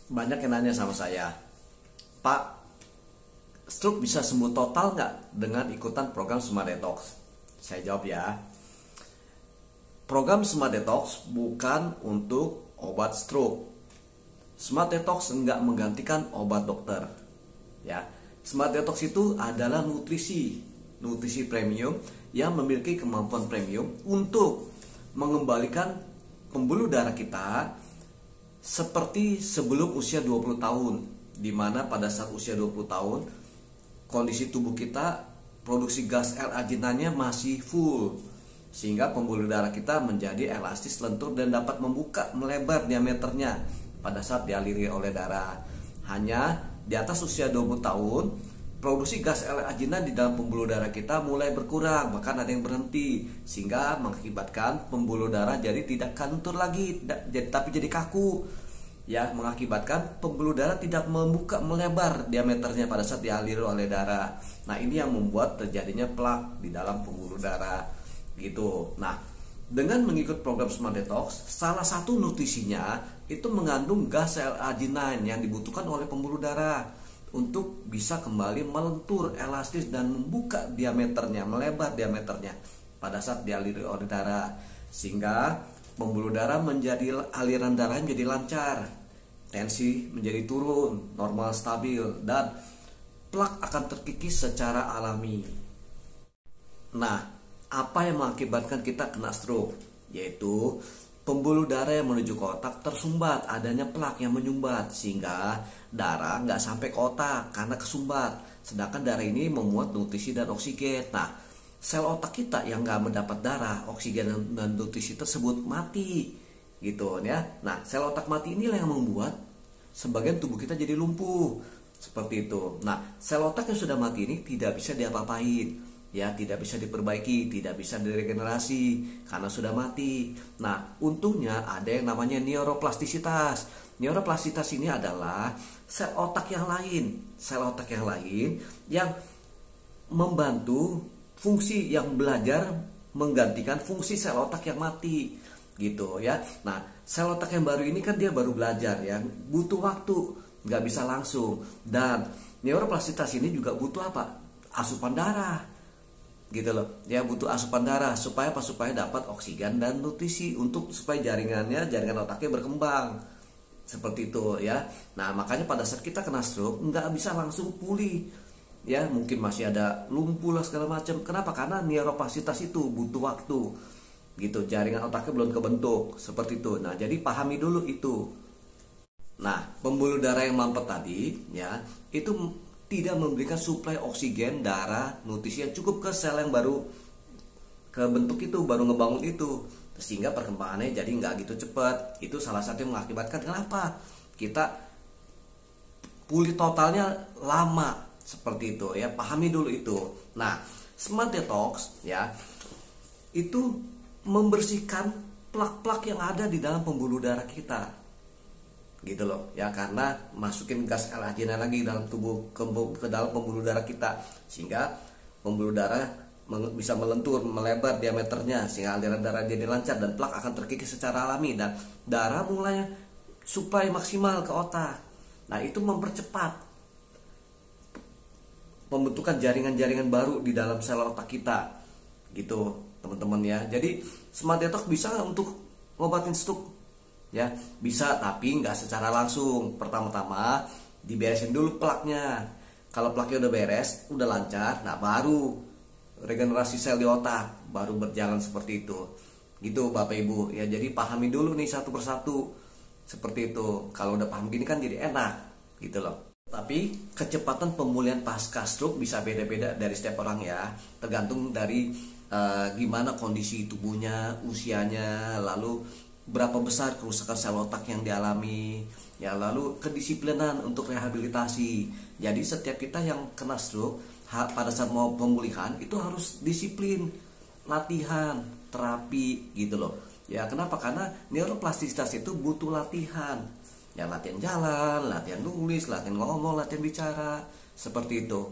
Banyak yang nanya sama saya, Pak, stroke bisa sembuh total nggak dengan ikutan program Smart Detox? Saya jawab ya, program Smart Detox bukan untuk obat stroke. Smart Detox nggak menggantikan obat dokter. Ya, Smart Detox itu adalah nutrisi premium yang memiliki kemampuan premium untuk mengembalikan pembuluh darah kita seperti sebelum usia 20 tahun, di mana pada saat usia 20 tahun kondisi tubuh kita produksi gas L-arginannya masih full, sehingga pembuluh darah kita menjadi elastis, lentur, dan dapat membuka melebar diameternya pada saat dialiri oleh darah. Hanya di atas usia 20 tahun produksi gas L-arginan di dalam pembuluh darah kita mulai berkurang, bahkan ada yang berhenti, sehingga mengakibatkan pembuluh darah jadi tidak kantur lagi, tapi jadi kaku. Ya, mengakibatkan pembuluh darah tidak membuka melebar diameternya pada saat dialiri oleh darah. Nah, ini yang membuat terjadinya plak di dalam pembuluh darah gitu. Nah, dengan mengikut program Smart Detox, salah satu nutrisinya itu mengandung gas L-arginine yang dibutuhkan oleh pembuluh darah untuk bisa kembali melentur, elastis, dan membuka diameternya, melebar diameternya pada saat dialiri oleh darah, sehingga pembuluh darah menjadi, aliran darah menjadi lancar, tensi menjadi turun, normal, stabil, dan plak akan terkikis secara alami. Nah, apa yang mengakibatkan kita kena stroke? Yaitu pembuluh darah yang menuju ke otak tersumbat, adanya plak yang menyumbat, sehingga darah nggak sampai ke otak karena kesumbat. Sedangkan darah ini memuat nutrisi dan oksigen. Nah, sel otak kita yang nggak mendapat darah, oksigen, dan nutrisi tersebut mati, gitu ya. Nah, sel otak mati inilah yang membuat sebagian tubuh kita jadi lumpuh, seperti itu. Nah, sel otak yang sudah mati ini tidak bisa diapa-apain. Ya, tidak bisa diperbaiki, tidak bisa diregenerasi karena sudah mati. Nah, untungnya ada yang namanya neuroplastisitas. Neuroplastisitas ini adalah sel otak yang lain yang membantu fungsi yang belajar menggantikan fungsi sel otak yang mati, gitu ya. Nah, sel otak yang baru ini kan dia baru belajar ya, butuh waktu, nggak bisa langsung. Dan neuroplastisitas ini juga butuh apa? Asupan darah, gitu loh ya, butuh asupan darah supaya apa? Supaya dapat oksigen dan nutrisi untuk supaya jaringan otaknya berkembang, seperti itu ya. Nah, makanya pada saat kita kena stroke nggak bisa langsung pulih ya, mungkin masih ada lumpuh lah segala macam. Kenapa? Karena neuroplastisitas itu butuh waktu, gitu, jaringan otaknya belum kebentuk, seperti itu. Nah, jadi pahami dulu itu. Nah, pembuluh darah yang mampet tadi ya, itu tidak memberikan suplai oksigen, darah, nutrisi yang cukup ke sel yang baru kebentuk itu, baru ngebangun itu, sehingga perkembangannya jadi nggak gitu cepat. Itu salah satu yang mengakibatkan kenapa kita pulih totalnya lama, seperti itu ya. Pahami dulu itu. Nah, Smart Detox ya, itu membersihkan plak-plak yang ada di dalam pembuluh darah kita, gitu loh ya, karena masukin gas L-arginine lagi dalam tubuh ke dalam pembuluh darah kita, sehingga pembuluh darah bisa melentur, melebar diameternya, sehingga aliran darah jadi lancar dan plak akan terkikis secara alami, dan darah mulai suplai maksimal ke otak. Nah, itu mempercepat pembentukan jaringan-jaringan baru di dalam sel otak kita, gitu teman-teman ya. Jadi Smart Detox bisa untuk ngobatin stroke ya, bisa, tapi nggak secara langsung. Pertama-tama diberesin dulu plaknya. Kalau plaknya udah beres, udah lancar, nah baru regenerasi sel di otak, baru berjalan seperti itu, gitu Bapak Ibu ya. Jadi pahami dulu nih satu persatu, seperti itu. Kalau udah paham gini kan jadi enak, gitu loh. Tapi kecepatan pemulihan pasca stroke bisa beda-beda dari setiap orang ya, tergantung dari gimana kondisi tubuhnya, usianya, lalu berapa besar kerusakan sel otak yang dialami ya, lalu kedisiplinan untuk rehabilitasi. Jadi setiap kita yang kena stroke pada saat mau pemulihan itu harus disiplin, latihan, terapi, gitu loh ya. Kenapa? Karena neuroplastisitas itu butuh latihan ya, latihan jalan, latihan nulis, latihan ngomong, latihan bicara, seperti itu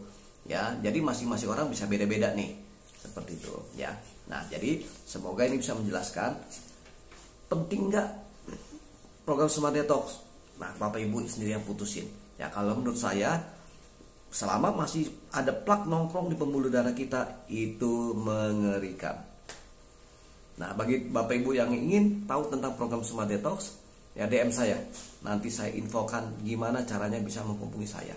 ya. Jadi masing-masing orang bisa beda-beda nih, seperti itu ya. Nah, jadi semoga ini bisa menjelaskan penting nggak program Smart Detox. Nah, Bapak Ibu sendiri yang putusin. Ya, kalau menurut saya selama masih ada plak nongkrong di pembuluh darah kita, itu mengerikan. Nah, bagi Bapak Ibu yang ingin tahu tentang program Smart Detox, ya DM saya. Nanti saya infokan gimana caranya bisa menghubungi saya.